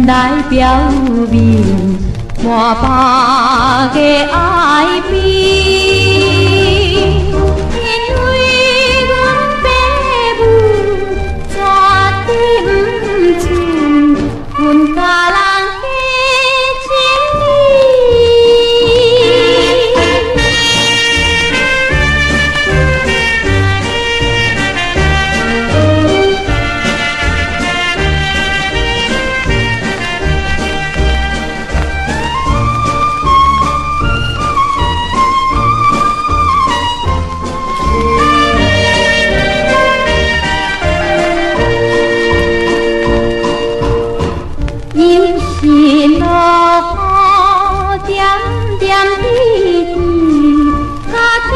来表明满腹的爱悲，因为阮爸母绝对不准阮家人的情心落雨点点滴滴，加减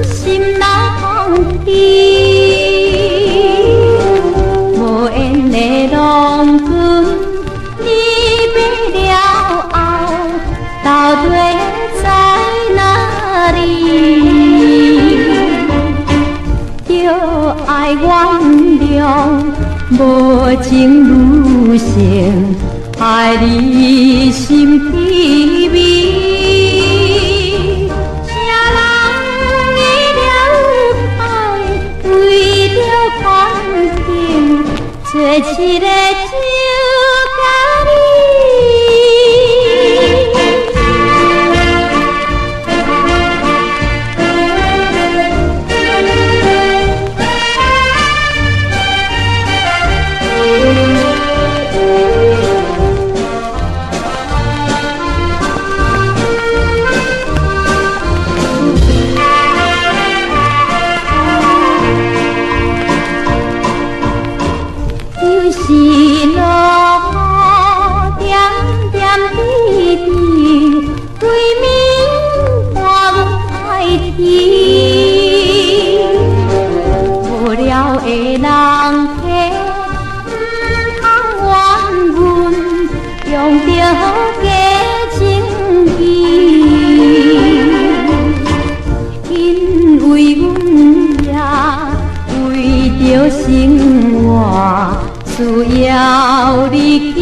心难知。无缘的郎君，你别了后，到底在哪里？着爱原谅，无情女性。爱你心滋味，啥人为了爱，为了感情，做一个酒家己。是落雨点点滴滴，对面看阮爱天。无聊的人客，不通怨阮，用着假情义，因为阮也为着生活。需要你。